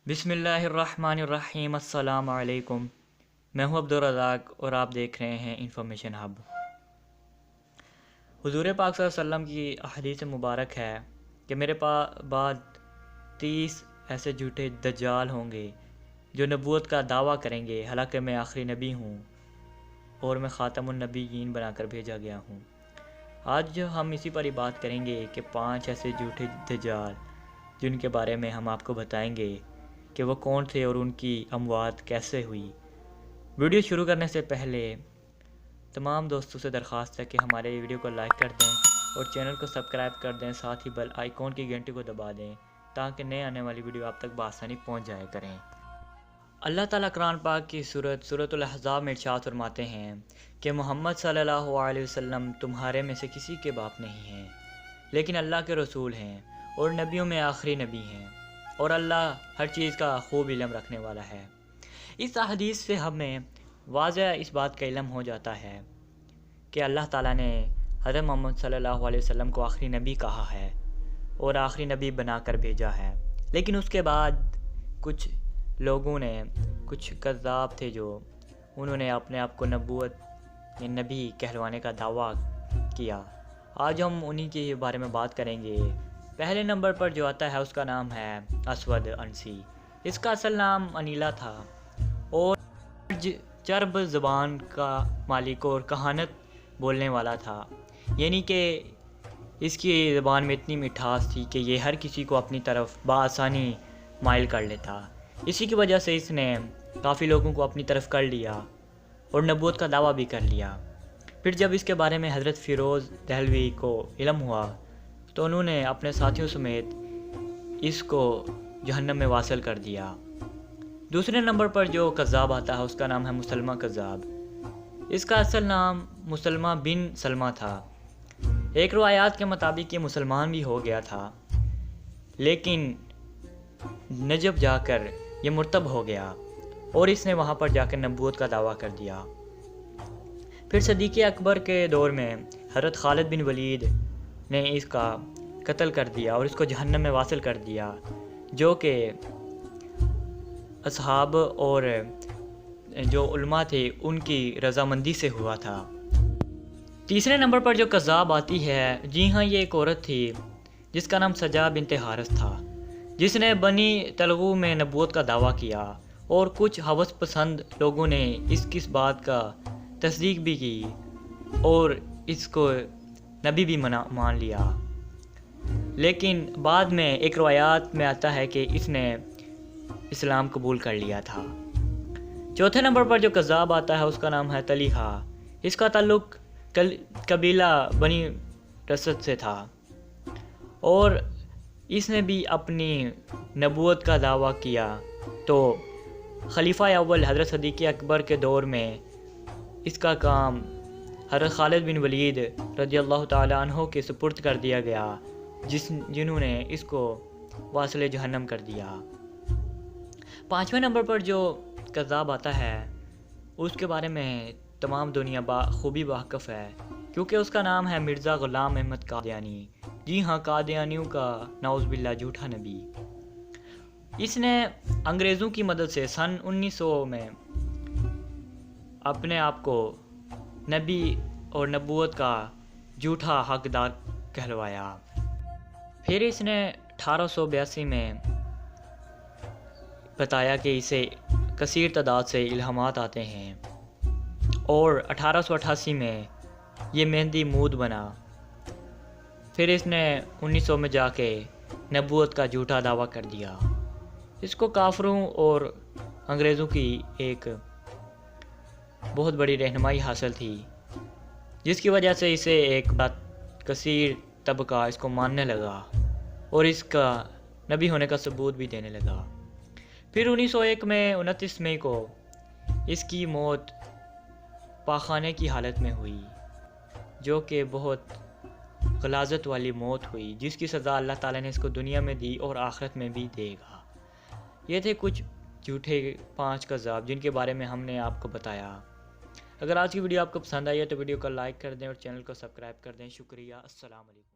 بسم اللہ الرحمن الرحیم۔ السلام علیکم، میں ہوں عبدالرزاق اور آپ دیکھ رہے ہیں انفارمیشن ہب۔ حضور پاک صلی اللہ علیہ وسلم کی احادیث مبارک ہے کہ میرے بعد 30 ایسے جھوٹے دجال ہوں گے جو نبوت کا دعویٰ کریں گے، حالانکہ میں آخری نبی ہوں اور میں خاتم النبیین بنا کر بھیجا گیا ہوں۔ آج ہم اسی پر ہی بات کریں گے کہ 5 ایسے جھوٹے دجال جن کے بارے میں ہم آپ کو بتائیں گے کہ وہ کون تھے اور ان کی اموات کیسے ہوئی۔ ویڈیو شروع کرنے سے پہلے تمام دوستوں سے درخواست ہے کہ ہمارے ویڈیو کو لائک کر دیں اور چینل کو سبسکرائب کر دیں، ساتھ ہی بیل آئیکن کی گھنٹی کو دبا دیں تاکہ نئے آنے والی ویڈیو آپ تک بآسانی پہنچ جایا کریں۔ اللہ تعالیٰ قرآن پاک کی سورۃ الاحزاب میں ارشاد فرماتے ہیں کہ محمد صلی اللہ علیہ وسلم تمہارے میں سے کسی کے باپ نہیں ہیں، لیکن اللہ کے رسول ہیں اور نبیوں میں آخری نبی ہیں، اور اللہ ہر چیز کا خوب علم رکھنے والا ہے۔ اس حدیث سے ہمیں واضح اس بات کا علم ہو جاتا ہے کہ اللہ تعالیٰ نے حضرت محمد صلی اللہ علیہ وسلم کو آخری نبی کہا ہے اور آخری نبی بنا کر بھیجا ہے، لیکن اس کے بعد کچھ لوگوں نے، کچھ کذاب تھے جو انہوں نے اپنے آپ کو نبوت یا نبی کہلوانے کا دعویٰ کیا۔ آج ہم انہی کے بارے میں بات کریں گے۔ پہلے نمبر پر جو آتا ہے اس کا نام ہے اسود انسی۔ اس کا اصل نام انیلا تھا اور چرب زبان کا مالک اور کہانت بولنے والا تھا، یعنی کہ اس کی زبان میں اتنی مٹھاس تھی کہ یہ ہر کسی کو اپنی طرف بآسانی مائل کر لیتا۔ اسی کی وجہ سے اس نے کافی لوگوں کو اپنی طرف کر لیا اور نبوت کا دعویٰ بھی کر لیا۔ پھر جب اس کے بارے میں حضرت فیروز دہلوی کو علم ہوا تو انہوں نے اپنے ساتھیوں سمیت اس کو جہنم میں واصل کر دیا۔ دوسرے نمبر پر جو کذاب آتا ہے اس کا نام ہے مسلمہ کذاب۔ اس کا اصل نام مسلمہ بن سلمہ تھا۔ ایک روایات کے مطابق یہ مسلمان بھی ہو گیا تھا، لیکن نجب جا کر یہ مرتب ہو گیا اور اس نے وہاں پر جا کر نبوت کا دعویٰ کر دیا۔ پھر صدیق اکبر کے دور میں حضرت خالد بن ولید نے اس کا قتل کر دیا اور اس کو جہنم میں واصل کر دیا، جو کہ اصحاب اور جو علماء تھے ان کی رضامندی سے ہوا تھا۔ تیسرے نمبر پر جو کذاب آتی ہے، جی ہاں، یہ ایک عورت تھی جس کا نام سجا بنت حارث تھا، جس نے بنی تلغو میں نبوت کا دعویٰ کیا اور کچھ ہوس پسند لوگوں نے اس بات کا تصدیق بھی کی اور اس کو نبی بھی مان لیا، لیکن بعد میں ایک روایات میں آتا ہے کہ اس نے اسلام قبول کر لیا تھا۔ چوتھے نمبر پر جو کذاب آتا ہے اس کا نام ہے طلیحہ۔ اس کا تعلق قبیلہ بنی رسد سے تھا اور اس نے بھی اپنی نبوت کا دعویٰ کیا، تو خلیفہ اول حضرت صدیق اکبر کے دور میں اس کا کام حضرت خالد بن ولید رضی اللہ تعالیٰ عنہ کے سپرد کر دیا گیا، جنہوں نے اس کو واصل جہنم کر دیا۔ پانچویں نمبر پر جو کذاب آتا ہے اس کے بارے میں تمام دنیا خوبی واقف ہے، کیونکہ اس کا نام ہے مرزا غلام احمد قادیانی۔ جی ہاں، قادیانیوں کا نعوذ باللہ جھوٹا نبی۔ اس نے انگریزوں کی مدد سے سن 1900 میں اپنے آپ کو نبی اور نبوت کا جھوٹا حقدار کہلوایا۔ پھر اس نے 1882 میں بتایا کہ اسے کثیر تعداد سے الہامات آتے ہیں اور 1888 میں یہ مہندی مود بنا۔ پھر اس نے 1900 میں جا کے نبوت کا جھوٹا دعویٰ کر دیا۔ اس کو کافروں اور انگریزوں کی ایک بہت بڑی رہنمائی حاصل تھی، جس کی وجہ سے اسے ایک کثیر طبقہ اس کو ماننے لگا اور اس کا نبی ہونے کا ثبوت بھی دینے لگا۔ پھر 1901 میں 29 مئی کو اس کی موت پاخانے کی حالت میں ہوئی، جو کہ بہت غلاظت والی موت ہوئی، جس کی سزا اللہ تعالیٰ نے اس کو دنیا میں دی اور آخرت میں بھی دے گا۔ یہ تھے کچھ جھوٹے 5 کذاب جن کے بارے میں ہم نے آپ کو بتایا۔ اگر آج کی ویڈیو آپ کو پسند آئی ہے تو ویڈیو کو لائک کر دیں اور چینل کو سبسکرائب کر دیں۔ شکریہ، السلام علیکم۔